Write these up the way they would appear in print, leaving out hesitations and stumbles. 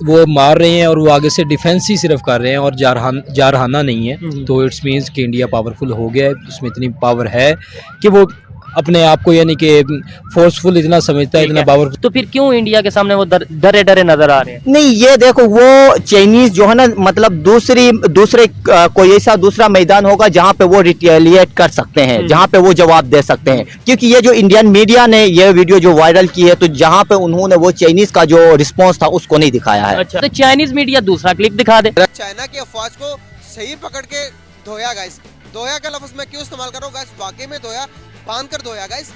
वो मार रहे हैं और वो आगे से डिफेंस ही सिर्फ कर रहे हैं और जारहाना नहीं है, तो इट्स मीन्स कि इंडिया पावरफुल हो गया है, उसमें इतनी पावर है कि वो अपने आप को यानी कि फोर्सफुल इतना समझता है, इतना पावरफुल। तो फिर क्यों इंडिया के सामने वो डरे डरे नजर आ रहे हैं? नहीं, ये देखो, वो चाइनीज जो है ना, मतलब दूसरे कोई ऐसा दूसरा मैदान होगा जहाँ पे वो रिटेलिएट कर सकते हैं, जहाँ पे वो जवाब दे सकते हैं। क्योंकि ये जो इंडियन मीडिया ने ये वीडियो जो वायरल की है, तो जहाँ पे उन्होंने वो चाइनीज का जो रिस्पॉन्स था उसको नहीं दिखाया है। अच्छा, तो चाइनीज मीडिया दूसरा क्लिप दिखा दे। चाइना की अफवाज को सही पकड़ के धोया गाइस। धोया का लफ्ज मैं क्यों इस्तेमाल कर रहा हूँ गाइस, वाकई में धोया, बांध कर धोया गाइस।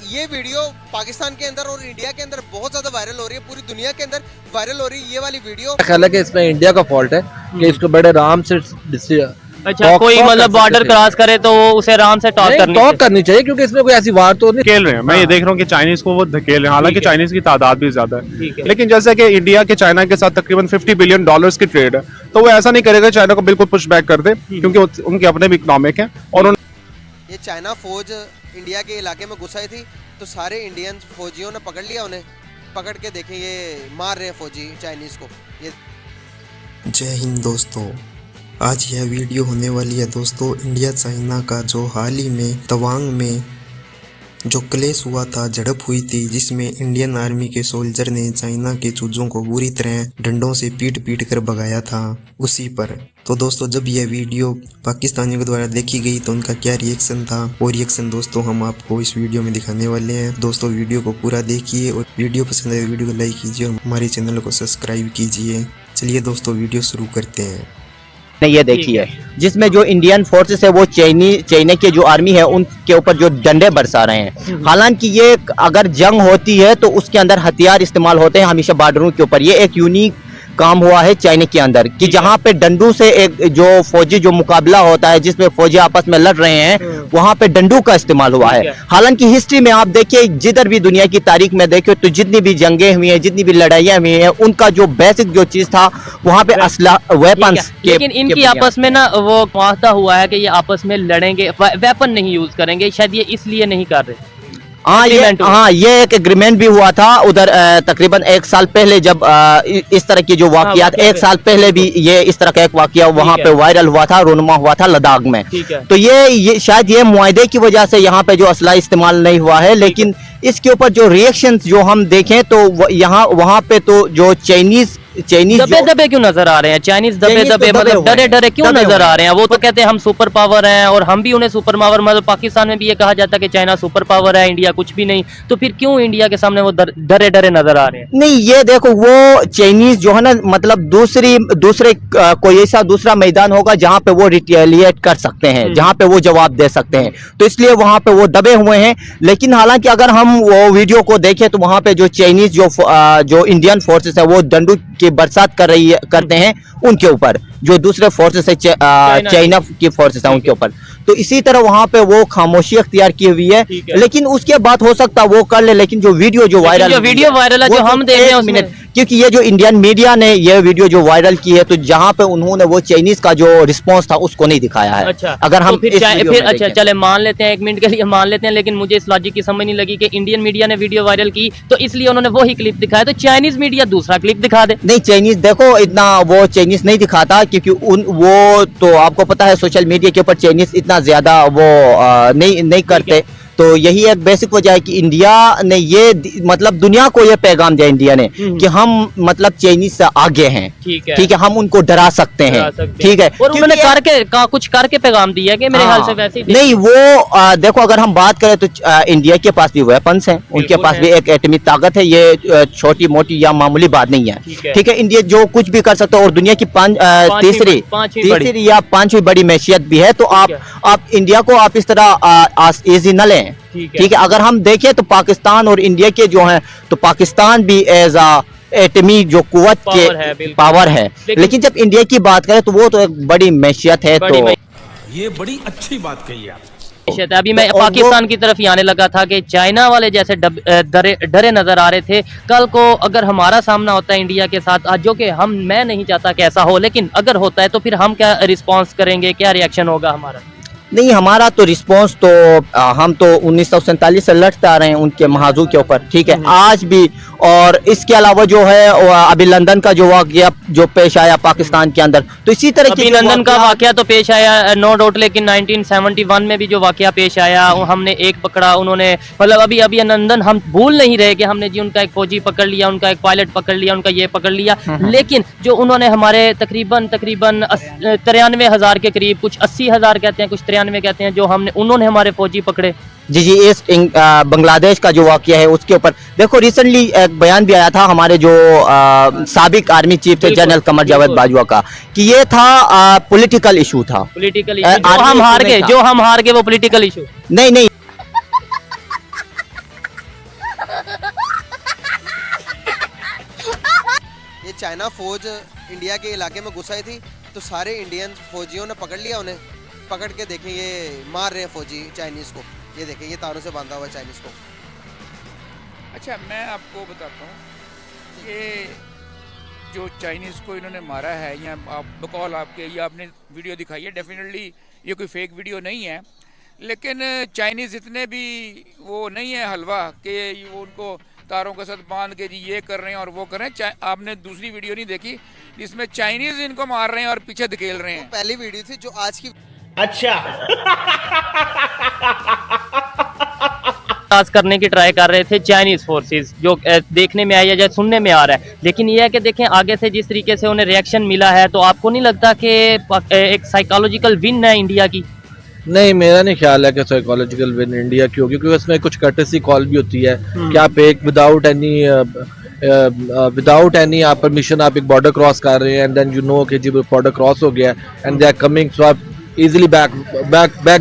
ये वीडियो पाकिस्तान के अंदर और इंडिया के अंदर बहुत ज्यादा वायरल हो रही है, पूरी दुनिया के अंदर वायरल हो रही है ये वाली वीडियो। ख्याल है कि इसमें इंडिया का फॉल्ट है कि इसको बड़े आराम से अच्छा, कोई मतलब बॉर्डर क्रॉस करे तो उसे आराम से टॉक करनी चाहिए, क्योंकि इसमें कोई ऐसी वार तो नहीं धकेल रहे हैं। मैं ये देख रहा हूँ कि चाइनीज को वो धकेल रहे हैं, हालांकि चाइनीज की तादाद भी ज्यादा है। लेकिन जैसे कि इंडिया के चाइना के साथ तकरीबन $50 बिलियन की ट्रेड है, तो वो ऐसा नहीं करेगा चाइना को बिल्कुल पुश बैक कर दे, क्योंकि उनके अपने भी इकोनॉमिक है। और ये चाइना फौज इंडिया के इलाके में घुस आई थी, तो सारे इंडियन फौजियों ने पकड़ लिया उन्हें। पकड़ के देखें, ये मार रहे हैं फौजी चाइनीज को। ये जय हिंद दोस्तों, आज यह वीडियो होने वाली है दोस्तों इंडिया चाइना का, जो हाल ही में तवांग में जो क्लेश हुआ था, झड़प हुई थी, जिसमें इंडियन आर्मी के सोल्जर ने चाइना के चूजों को बुरी तरह डंडों से पीट कर भगाया था उसी पर। तो दोस्तों, जब यह वीडियो पाकिस्तानियों के द्वारा देखी गई तो उनका क्या रिएक्शन था, वो रिएक्शन दोस्तों हम आपको इस वीडियो में दिखाने वाले हैं। दोस्तों, वीडियो को पूरा देखिए और वीडियो पसंद आए वीडियो को लाइक कीजिए और हमारे चैनल को सब्सक्राइब कीजिए। चलिए दोस्तों, वीडियो शुरू करते हैं। ये देखिए, जिसमें जो इंडियन फोर्सेस है वो चाइना की जो आर्मी है उनके ऊपर जो डंडे बरसा रहे हैं। हालांकि ये अगर जंग होती है तो उसके अंदर हथियार इस्तेमाल होते हैं हमेशा बॉर्डरों के ऊपर। ये एक यूनिक काम हुआ है चाइना के अंदर कि जहां पे डंडू से एक जो फौजी जो मुकाबला होता है, जिसमें फौजी आपस में लड़ रहे हैं, वहां पे डंडू का इस्तेमाल हुआ है। हालांकि हिस्ट्री में आप देखिए, जिधर भी दुनिया की तारीख में देखिए, तो जितनी भी जंगें हुई हैं, जितनी भी लड़ाइयां हुई हैं, उनका जो बेसिक जो चीज था वहां पे असला वेपन्स के। लेकिन इनकी आपस में ना वो वादा हुआ है कि ये आपस में लड़ेंगे, वेपन नहीं यूज करेंगे, शायद ये इसलिए नहीं कर रहे। ये एक एग्रीमेंट भी हुआ था उधर तकरीबन 1 साल पहले, जब इस तरह की जो वाकयात 1 साल पहले भी ये इस तरह का एक वाकया वहां पे वायरल हुआ था, रोनमा हुआ था लद्दाख में। तो ये शायद ये मुआहदे की वजह से यहाँ पे जो असला इस्तेमाल नहीं हुआ है। लेकिन इसके ऊपर जो रिएक्शंस जो हम देखें तो यहाँ वहाँ पे तो जो चाइनीज दबे क्यों नजर आ रहे हैं? चाइनीज दबे मतलब डरे क्यों नजर आ रहे हैं? वो तो कहते हैं हम सुपर पावर हैं और हम भी उन्हें सुपर पावर, मतलब पाकिस्तान में भी ये कहा जाता है कि चाइना सुपर पावर है, इंडिया कुछ भी नहीं। तो फिर क्यों इंडिया के सामने वो डरे नजर आ रहे हैं? नहीं, ये देखो, वो चाइनीज जो है ना, मतलब दूसरे कोई ऐसा दूसरा मैदान होगा जहाँ पे वो रिटेलिएट कर सकते हैं, जहाँ पे वो जवाब दे सकते हैं, तो इसलिए वहां पे वो दबे हुए हैं। लेकिन हालांकि अगर हम वो वीडियो को देखें तो वहां पे जो चाइनीज जो इंडियन फोर्सेस है वो डंडू की बरसात करते हैं उनके ऊपर, जो दूसरे फोर्सेस है चाइना की फोर्सेस है उनके ऊपर। तो इसी तरह वहां पे वो खामोशी अख्तियार की हुई है। लेकिन उसके बाद हो सकता वो कर ले, लेकिन जो वीडियो वायरल है जो हम देख रहे हैं, क्योंकि ये जो इंडियन मीडिया ने ये वीडियो जो वायरल की है, तो जहां पे उन्होंने वो चाइनीज का जो रिस्पांस था उसको नहीं दिखाया है। अच्छा, अगर हम फिर अच्छा चले मान लेते हैं, 1 मिनट के लिए मान लेते हैं, लेकिन मुझे इस लॉजिक की समझ नहीं लगी कि इंडियन मीडिया ने वीडियो वायरल की तो इसलिए उन्होंने वही क्लिप दिखाया, तो चाइनीज मीडिया दूसरा क्लिप दिखा दे। नहीं, चाइनीज देखो इतना वो चाइनीज नहीं दिखाता, क्योंकि वो तो आपको पता है सोशल मीडिया के ऊपर चाइनीज इतना ज्यादा वो नहीं करते। तो यही एक बेसिक वजह है कि इंडिया ने ये मतलब दुनिया को ये पैगाम दिया इंडिया ने कि हम मतलब चाइनीज से आगे हैं। ठीक है, हम उनको डरा सकते हैं। ठीक है, और उन्होंने कुछ करके पैगाम दिया कि मेरे ख्याल से वैसे ही नहीं। वो देखो, अगर हम बात करें तो इंडिया के पास भी वेपन्स हैं, उनके पास भी एक एटमी ताकत है, ये छोटी मोटी या मामूली बात नहीं है। ठीक है, इंडिया जो कुछ भी कर सकता है और दुनिया की तीसरी या 5वीं बड़ी मैशियत भी है। तो आप इंडिया को आप इस तरह इजी न लें। ठीक है, अगर हम देखें तो पाकिस्तान और इंडिया के जो हैं, तो पाकिस्तान भी एज एटमी जो कुव्वत के पावर है, लेकिन जब इंडिया की बात करें तो वो तो एक बड़ी मैशियत है। तो ये बड़ी अच्छी बात कही आप। अभी मैं पाकिस्तान की तरफ ही आने लगा था कि चाइना वाले जैसे डरे नजर आ रहे थे। कल को अगर हमारा सामना होता है इंडिया के साथ, जो कि मैं नहीं चाहता कि ऐसा हो, लेकिन अगर होता है तो फिर हम क्या रिस्पॉन्स करेंगे, क्या रिएक्शन होगा हमारा? नहीं, हमारा तो रिस्पांस तो हम तो 1947 से लड़ते आ रहे हैं उनके महाजू के ऊपर। ठीक है, आज भी और इसके अलावा जो है अभी लंदन का जो वाकया जो पेश आया पाकिस्तान के अंदर, तो इसी तरह की लंदन का वाकया तो पेश आया नो डाउट, लेकिन 1971 में भी जो वाकया पेश आया वो हमने एक पकड़ा, उन्होंने मतलब अभी लंदन हम भूल नहीं रहे कि हमने जी उनका एक फौजी पकड़ लिया, उनका एक पायलट पकड़ लिया, उनका ये पकड़ लिया, लेकिन जो उन्होंने हमारे तकरीबन 93,000 के करीब, कुछ 80,000 कहते हैं, कुछ 93 कहते हैं, जो हमने उन्होंने हमारे फौजी पकड़े। जी इस बांग्लादेश का जो वाकया है उसके ऊपर देखो रिसेंटली एक बयान भी आया था हमारे जो साबिक आर्मी चीफ थे जनरल कमर जावेद बाजवा का, कि ये था पॉलिटिकल इशू था, पॉलिटिकल इशू, जो हम हार गए वो पॉलिटिकल इशू नहीं। ये चाइना फौज इंडिया के इलाके में घुस आई थी तो सारे इंडियन फौजियों ने पकड़ लिया उन्हें, पकड़ के देखें ये मार रहे हैं फौजी चाइनीज को, ये देखें ये तारों से बांधा हुआ चाइनीज को। अच्छा मैं आपको बताता हूँ, ये जो चाइनीज को इन्होंने मारा है, या आप बकौल आपके ये आपने वीडियो दिखाई है, डेफिनेटली ये कोई फेक वीडियो नहीं है, लेकिन चाइनीज इतने भी वो नहीं है हलवा कि वो उनको तारों के साथ बांध के जी ये कर रहे हैं और वो कर रहे हैं। आपने दूसरी वीडियो नहीं देखी जिसमें चाइनीज इनको मार रहे हैं और पीछे धकेल रहे हैं? पहली वीडियो थी जो आज की। अच्छा करने की ट्राई कर रहे थे चाइनीज फोर्सेस, जो देखने में आया या सुनने में आ रहा है, लेकिन यह है कि देखें आगे से जिस तरीके से उन्हें रिएक्शन मिला है, तो आपको नहीं लगता कि एक साइकोलॉजिकल विन है इंडिया की? नहीं, मेरा नहीं ख्याल है कि साइकोलॉजिकल विन इंडिया की होगी, क्योंकि उसमें कुछ कर्टेसी कॉल भी होती है कि आप एक विदाउट एनी आप परमिशन आप एक बॉर्डर क्रॉस कर रहे हैं, एंड देन यू नो कि जी बॉर्डर क्रॉस हो गया एंड दे आर कमिंग, सो आप इजीली बैक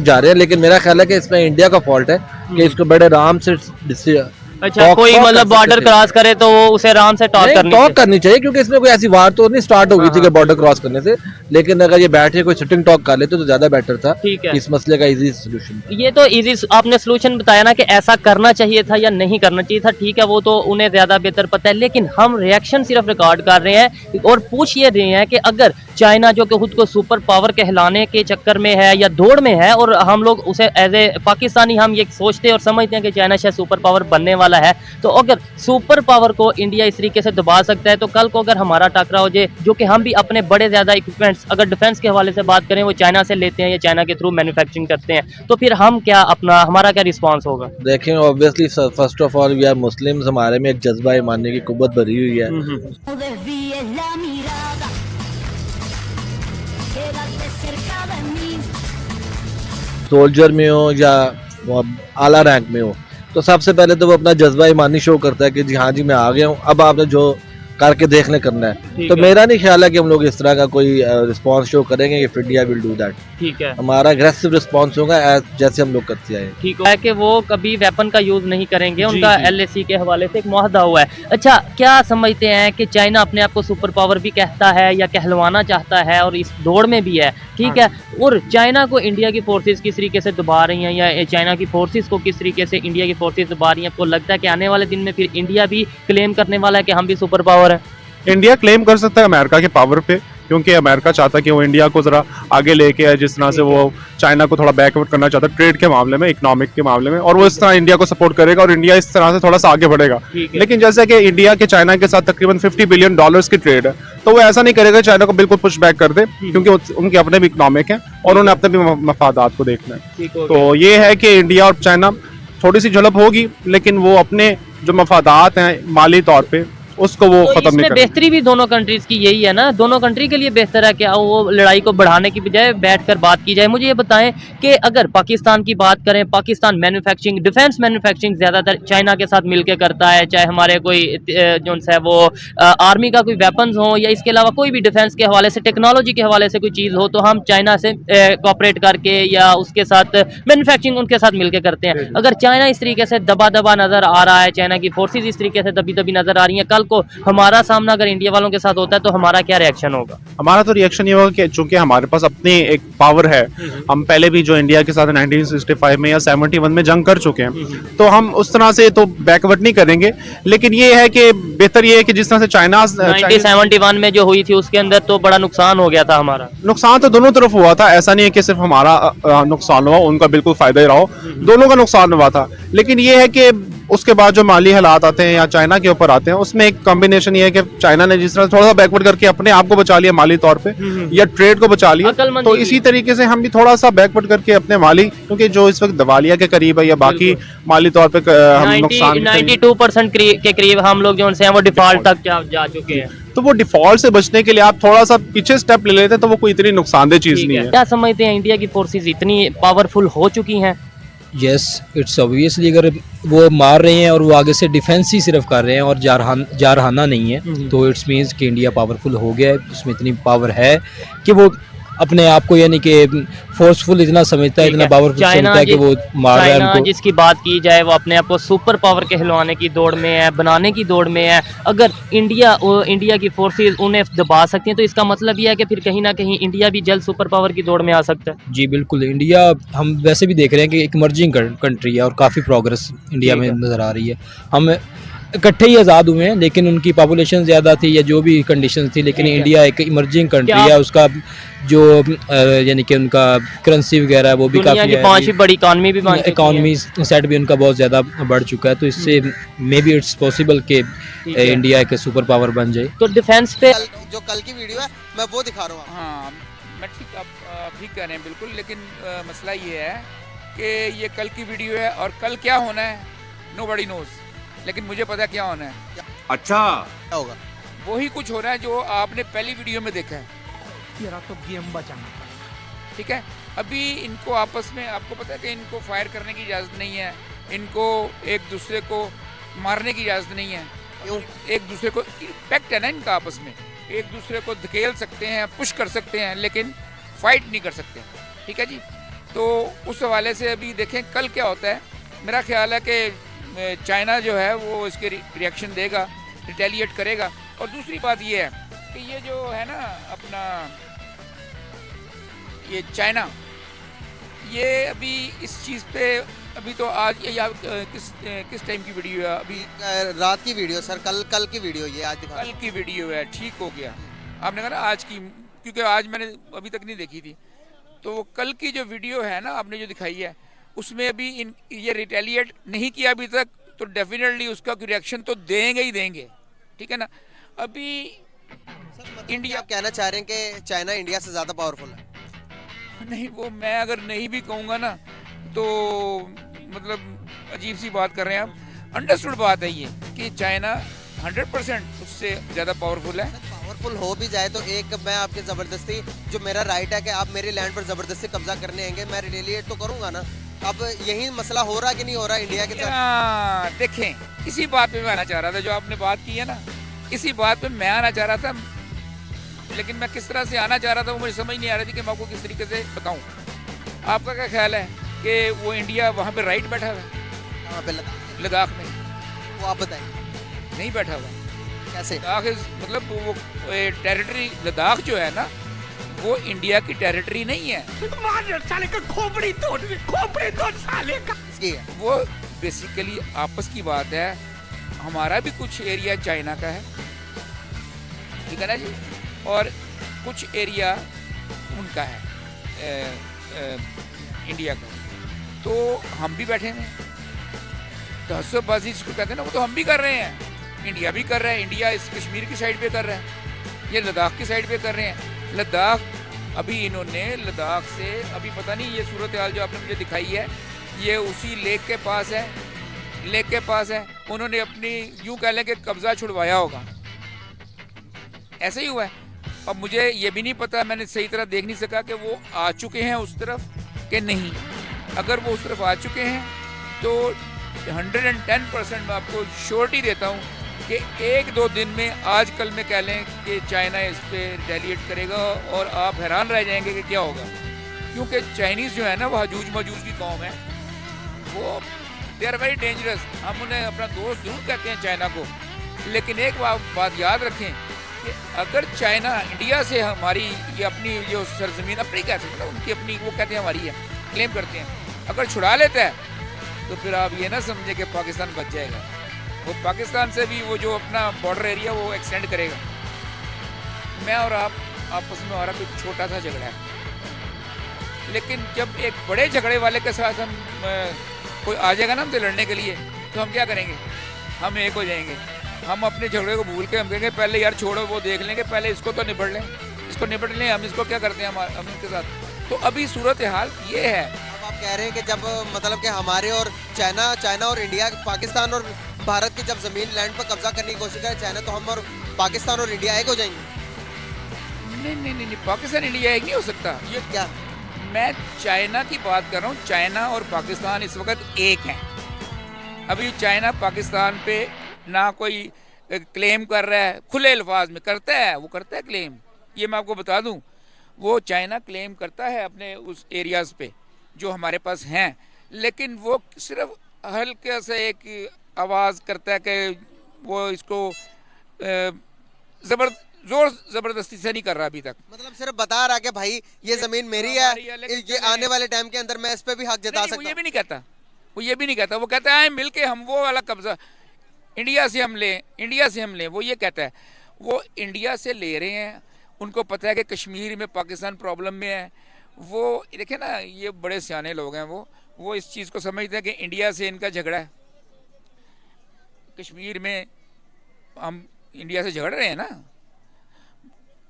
जा रहे हैं। लेकिन मेरा ख्याल है कि इसमें इंडिया का फॉल्ट है कि इसको बड़े आराम से अच्छा कोई मतलब बॉर्डर क्रॉस करे तो वो उसे आराम से टॉक करनी चाहिए, क्योंकि इसमें कोई ऐसी वार तो नहीं स्टार्ट हो गई थी कि बॉर्डर क्रॉस करने से, लेकिन अगर ये बैठे कोई सिटिंग टॉक कर लेते तो ज्यादा बेटर था। ठीक है, इस मसले का इजी सोल्यूशन, ये तो इजी आपने सोल्यूशन बताया ना कि ऐसा करना चाहिए था या नहीं करना चाहिए था, ठीक है वो तो उन्हें ज्यादा बेहतर पता है, लेकिन हम रिएक्शन सिर्फ रिकॉर्ड कर रहे हैं और पूछ ये रहे हैं कि अगर चाइना जो कि खुद को सुपर पावर कहलाने के चक्कर में है या दौड़ में है, और हम लोग उसे एज ए पाकिस्तानी हम ये सोचते और समझते हैं कि चाइना शायद सुपर पावर बनने वाला है, तो अगर सुपर पावर को इंडिया इस तरीके से दबा सकता है, तो कल को अगर हमारा टकराव हो जाए, जो कि हम भी अपने बड़े ज्यादा इक्विपमेंट्स अगर डिफेंस के हवाले से बात करें वो चाइना से लेते हैं या चाइना के थ्रू मैन्युफैक्चरिंग करते हैं, तो फिर हम क्या हमारा क्या रिस्पॉन्स होगा? देखें obviously first of all we are Muslims, हमारे में एक जज्बा मानने की कुव्वत भरी हुई है। सोल्जर में हो या आला रैंक में हो, तो सबसे पहले तो वो अपना जज्बा ईमानी शो करता है कि जी हाँ जी मैं आ गया हूँ, अब आपने जो करके देखने करना है। तो मेरा नहीं ख्याल है कि हम लोग इस तरह का कोई रिस्पांस शो करेंगे, if India will do that. ठीक है, हमारा एग्रेसिव रिस्पांस होगा जैसे हम लोग करते आए। ठीक है कि वो कभी वेपन का यूज नहीं करेंगे, उनका LAC के हवाले से एक मुआहदा हुआ है। अच्छा, क्या समझते हैं कि चाइना अपने आप को सुपर पावर भी कहता है या कहलवाना चाहता है और इस दौड़ में भी है, ठीक है, और चाइना को इंडिया की फोर्सेस किस तरीके से दबा रही हैं या चाइना की फोर्सेस को किस तरीके से इंडिया की फोर्सेस दबा रही हैं? आपको लगता है कि आने वाले दिन में फिर इंडिया भी क्लेम करने वाला है कि हम भी सुपर पावर है? इंडिया क्लेम कर सकता है अमेरिका के पावर पे, क्योंकि अमेरिका चाहता है कि वो इंडिया को जरा आगे लेके आए, जिस तरह से वो चाइना को थोड़ा बैकवर्ड करना चाहता है ट्रेड के मामले में, इकोनॉमिक के मामले में, और वो इस तरह इंडिया को सपोर्ट करेगा और इंडिया इस तरह से थोड़ा सा आगे बढ़ेगा। लेकिन जैसे कि इंडिया के चाइना के साथ तकरीबन $50 बिलियन की ट्रेड है, तो वो ऐसा नहीं करेगा चाइना को बिल्कुल पुश बैक कर दे, क्योंकि उनके अपने भी इकोनॉमिक है और उन्हें अपने भी मफादात को देखना है। तो ये है कि इंडिया और चाइना थोड़ी सी झड़प होगी, लेकिन वो अपने जो मफादात हैं माली तौर पर उसको वो तो खत्म नहीं करेंगे। बेहतरी भी दोनों कंट्रीज की यही है ना, दोनों कंट्री के लिए बेहतर है क्या वो लड़ाई को बढ़ाने की बजाय बैठकर बात की जाए? मुझे ये बताएं कि अगर पाकिस्तान की बात करें, पाकिस्तान मैन्युफैक्चरिंग डिफेंस मैन्युफैक्चरिंग ज्यादातर चाइना के साथ मिलकर करता है, चाहे हमारे कोई जो है वो आर्मी का कोई वेपन्स हो या इसके अलावा कोई भी डिफेंस के हवाले से टेक्नोलॉजी के हवाले से कोई चीज़ हो, तो हम चाइना से कॉपरेट करके या उसके साथ मैन्युफैक्चरिंग उनके साथ मिलकर करते हैं। अगर चाइना इस तरीके से दबा नजर आ रहा है, चाइना की फोर्सेज इस तरीके से दबी नजर आ रही है, कल को हमारा सामना अगर इंडिया वालों के साथ होता है तो हमारा क्या रिएक्शन होगा? हमारा तो रिएक्शन ये होगा कि चूंकि हमारे पास अपनी एक पावर है, हम पहले भी जो इंडिया के साथ 1965 में या 71 में जंग कर चुके हैं, तो हम उस तरह से तो बैकवर्ड नहीं करेंगे, लेकिन ये है कि बेहतर ये है कि जिस तरह से चाइना 1971 में जो हुई थी उसके अंदर तो बड़ा नुकसान हो गया था हमारा। नुकसान तो दोनों तरफ हुआ था, ऐसा नहीं है कि सिर्फ हमारा नुकसान हुआ, उनका बिल्कुल फायदा ही रहा, दोनों का नुकसान हुआ था। लेकिन ये है कि उसके बाद जो माली हालात आते हैं या चाइना के ऊपर आते हैं, उसमें एक कॉम्बिनेशन ये है कि चाइना ने जिस तरह थोड़ा सा बैकवर्ड करके अपने आप को बचा लिया माली तौर पे या ट्रेड को बचा लिया, अक्लमंदी तो भी इसी तरीके से हम भी थोड़ा सा बैकवर्ड करके अपने माली, क्योंकि जो इस वक्त दिवालिया के करीब है या बाकी माली तौर पे हम नुकसान के करीब, 92% के करीब हम लोग जो उनसे हैं वो डिफॉल्ट तक जा चुके हैं। तो वो डिफॉल्ट से बचने के लिए आप थोड़ा सा पीछे स्टेप ले लेते हैं तो वो कोई इतनी नुकसानदेह चीज ठीक नहीं है, है। क्या समझते हैं इंडिया की फोर्सेस इतनी पावरफुल हो चुकी हैं? यस, इट्स ऑब्वियसली अगर वो मार रहे हैं और वो आगे से डिफेंस ही सिर्फ कर रहे हैं और जारहाना नहीं है, तो इट्स मीन्स कि इंडिया पावरफुल हो गया है, उसमें इतनी पावर है कि वो अपने आप को यानी कि फोर्सफुल इतना समझता है, ठीक इतना है। पावरफुल समझता है कि वो मार रहा है चाइना उनको। जिसकी बात की जाए वो अपने आप को सुपर पावर कहलवाने की दौड़ में है, बनाने की दौड़ में है। अगर इंडिया की फोर्सेस उन्हें दबा सकती हैं तो इसका मतलब ये है कि फिर कहीं ना कहीं इंडिया भी जल्द सुपर पावर की दौड़ में आ सकता है। जी बिल्कुल, इंडिया हम वैसे भी देख रहे हैं कि एक इमर्जिंग कंट्री है और काफ़ी प्रोग्रेस इंडिया में नज़र आ रही है। हम इकट्ठे ही आज़ाद हुए हैं, लेकिन उनकी पॉपुलेशन ज़्यादा थी या जो भी कंडीशन थी, लेकिन इंडिया एक इमर्जिंग कंट्री है। उसका जो यानी कि उनका करेंसी वगैरह है वो भी दुनिया काफ़ी की पांचवी बड़ी इकॉनमी भी बन चुकी है। इकॉनमी सेट भी उनका बहुत ज़्यादा बढ़ चुका है, तो इससे मे बी इट्स पॉसिबल कि इंडिया एक सुपर पावर बन जाए। तो डिफेंस पे जो कल की वीडियो है मैं वो दिखा रहा हूँ। हाँ, मैं ठीक आप ठीक कह रहे हैं बिल्कुल, लेकिन मसला ये है कि ये कल की वीडियो है और कल क्या होना है नोबडी नोज, लेकिन मुझे पता क्या होना है। अच्छा क्या होगा? वही कुछ हो रहा है जो आपने पहली वीडियो में देखा है। तो गेम बचाना, ठीक है, अभी इनको आपस में आपको पता है कि इनको फायर करने की इजाज़त नहीं है, इनको एक दूसरे को मारने की इजाज़त नहीं है। क्यों? एक दूसरे को पैक्ट है ना इनका आपस में, एक दूसरे को धकेल सकते हैं, पुश कर सकते हैं, लेकिन फाइट नहीं कर सकते। ठीक है जी, तो उस हवाले से अभी देखें कल क्या होता है। मेरा ख्याल है कि चाइना जो है वो इसके रिएक्शन देगा, रिटेलिएट करेगा। और दूसरी बात ये है कि ये जो है ना अपना ये चाइना, ये अभी इस चीज़ पे अभी तो आज ये किस टाइम की वीडियो है? अभी रात की वीडियो सर, कल की वीडियो ये आज दिखा। कल की वीडियो है, ठीक हो गया। आपने कहा ना आज की, क्योंकि आज मैंने अभी तक नहीं देखी थी, तो वो कल की जो वीडियो है ना आपने जो दिखाई है उसमें अभी ये रिटेलिएट नहीं किया अभी तक, तो डेफिनेटली उसका रिएक्शन तो देंगे ही देंगे। ठीक है ना। अभी इंडिया, आप कहना चाह रहे हैं कि चाइना इंडिया से ज़्यादा पावरफुल है? नहीं, वो मैं अगर नहीं भी कहूँगा ना तो मतलब अजीब सी बात कर रहे हैं आप। अंडरस्टूड बात है ये कि चाइना 100% उससे ज़्यादा पावरफुल है। पावरफुल हो भी जाए तो एक मैं आपके ज़बरदस्ती, जो मेरा राइट है कि आप मेरे लैंड पर ज़बरदस्ती कब्जा करने आएंगे, मैं रिटेलिएट तो करूँगा ना। अब यही मसला हो रहा कि नहीं हो रहा इंडिया के साथ? देखें, इसी बात पे मैं आना चाह रहा था, जो आपने बात की है ना, इसी बात पे मैं आना चाह रहा था, लेकिन मैं किस तरह से आना चाह रहा था वो मुझे समझ नहीं आ रही थी कि मैं आपको किस तरीके से बताऊं। आपका क्या ख्याल है कि वो इंडिया वहाँ पे राइट बैठा हुआ है? वहाँ पे लद्दाख में वो आप बताएं। नहीं बैठा हुआ। कैसे? लद्दाख मतलब वो टेरिटरी, लद्दाख जो है ना वो इंडिया की टेरिटरी नहीं है। साले का खोपड़ी तोड़ साले का। इसकी है वो बेसिकली आपस की बात है। हमारा भी कुछ एरिया चाइना का है, ठीक है ना जी, और कुछ एरिया उनका है इंडिया का। तो हम भी बैठे हैं, तहस्सुबबाजी जिसको कहते हैं ना, वो तो हम भी कर रहे हैं, इंडिया भी कर रहा है। इंडिया इस कश्मीर की साइड पे कर रहा है, ये लद्दाख की साइड पे कर रहे हैं। लद्दाख अभी इन्होंने लद्दाख से अभी पता नहीं, ये सूरत हाल जो आपने मुझे दिखाई है ये उसी लेक के पास है, लेक के पास है। उन्होंने अपनी यूं कह लें कि कब्जा छुड़वाया होगा, ऐसे ही हुआ है। अब मुझे ये भी नहीं पता, मैंने सही तरह देख नहीं सका कि वो आ चुके हैं उस तरफ कि नहीं। अगर वो उस तरफ आ चुके हैं तो 110% मैं आपको श्योरिटी देता हूँ कि 1-2 दिन में, आज कल में कह लें कि चाइना इस पर रिटेलिएट करेगा और आप हैरान रह जाएंगे कि क्या होगा। क्योंकि चाइनीज़ जो है ना वो हजूज मजूज की कौम है, वो दे आर वेरी डेंजरस। हम उन्हें अपना दोस्त जरूर कहते हैं चाइना को, लेकिन एक बात याद रखें कि अगर चाइना इंडिया से हमारी ये अपनी जो सरजमीन अपनी कह सकते हैं, उनकी अपनी वो कहते हैं हमारी है, क्लेम करते हैं, अगर छुड़ा लेता है तो फिर आप ये ना समझे कि पाकिस्तान बच जाएगा। वो पाकिस्तान से भी वो जो अपना बॉर्डर एरिया वो एक्सटेंड करेगा। मैं और आप आपस में हमारा कोई छोटा सा झगड़ा है, लेकिन जब एक बड़े झगड़े वाले के साथ हम कोई आ जाएगा ना हमसे लड़ने के लिए, तो हम क्या करेंगे? हम एक हो जाएंगे। हम अपने झगड़े को भूल के हम कहेंगे पहले यार छोड़ो, वो देख लेंगे, पहले इसको तो निपट लें, इसको निपट लें, हम इसको क्या करते हैं हम इनके साथ। तो अभी सूरत हाल ये है। अब आप कह रहे हैं कि जब मतलब कि हमारे और चाइना और इंडिया, पाकिस्तान और भारत की जब जमीन लैंड पर कब्जा करने की कोशिश करे चाइना, तो हम और पाकिस्तान और इंडिया एक हो जाएंगे? नहीं, पाकिस्तान इंडिया एक नहीं हो सकता। ये क्या? मैं चाइना की बात कर रहा हूँ। चाइना और पाकिस्तान इस वक्त एक हैं। अभी चाइना पाकिस्तान पे ना कोई क्लेम कर रहा है, खुले अल्फाज में करता है, वो करता है क्लेम। ये मैं आपको बता दूं, वो चाइना क्लेम करता है अपने उस एरियाज़ पे जो हमारे पास हैं, लेकिन वो सिर्फ हल्के से एक आवाज़ करता है कि वो इसको जोर ज़बरदस्ती से नहीं कर रहा अभी तक। मतलब सिर्फ बता रहा कि भाई ये जमीन मेरी है, ये आने वाले टाइम के अंदर मैं इस पे भी हक जता सकता हूं। वो ये भी नहीं कहता, वो कहता है मिलके हम वो वाला कब्जा इंडिया से हम लें, वो ये कहता है। वो इंडिया से ले रहे हैं, उनको पता है कि कश्मीर में पाकिस्तान प्रॉब्लम में है। वो देखे ना, ये बड़े सियाने लोग हैं, वो इस चीज़ को समझते हैं कि इंडिया से इनका झगड़ा है। कश्मीर में हम इंडिया से झगड़ रहे हैं ना,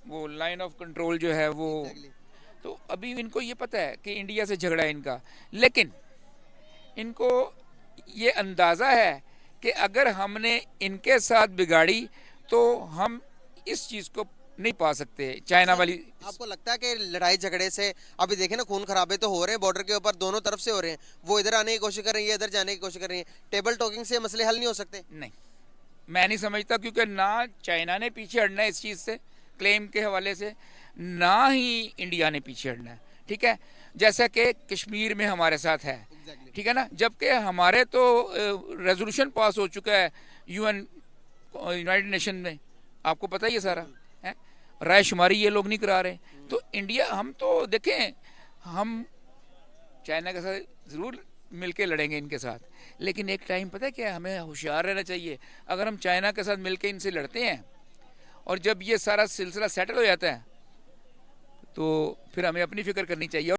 वो लाइन ऑफ कंट्रोल जो है वो, तो अभी इनको ये पता है कि इंडिया से झगड़ा है इनका, लेकिन इनको ये अंदाज़ा है कि अगर हमने इनके साथ बिगाड़ी तो हम इस चीज़ को नहीं पा सकते। चाइना वाली, आपको लगता है कि लड़ाई झगड़े से अभी देखे ना खून खराबे तो हो रहे हैं बॉर्डर के ऊपर, दोनों तरफ से हो रहे हैं, वो इधर आने की कोशिश कर रही है, इधर जाने की कोशिश कर रही है, टेबल टॉकिंग से मसले हल नहीं हो सकते? नहीं, मैं नहीं समझता, क्योंकि ना चाइना ने पीछे हटना है इस चीज़ से, क्लेम के हवाले से, ना ही इंडिया ने पीछे हटना है। ठीक है, जैसा कि कश्मीर में हमारे साथ है, ठीक है ना, जबकि हमारे तो रेजोल्यूशन पास हो चुका है यूनाइटेड नेशन में, आपको पता ही है सारा है। रायशुमारी ये लोग नहीं करा रहे, तो इंडिया, हम तो देखें, हम चाइना के साथ ज़रूर मिलके लड़ेंगे इनके साथ, लेकिन एक टाइम पता है क्या, हमें होशियार रहना चाहिए। अगर हम चाइना के साथ मिलके इनसे लड़ते हैं और जब ये सारा सिलसिला सेटल हो जाता है तो फिर हमें अपनी फिक्र करनी चाहिए।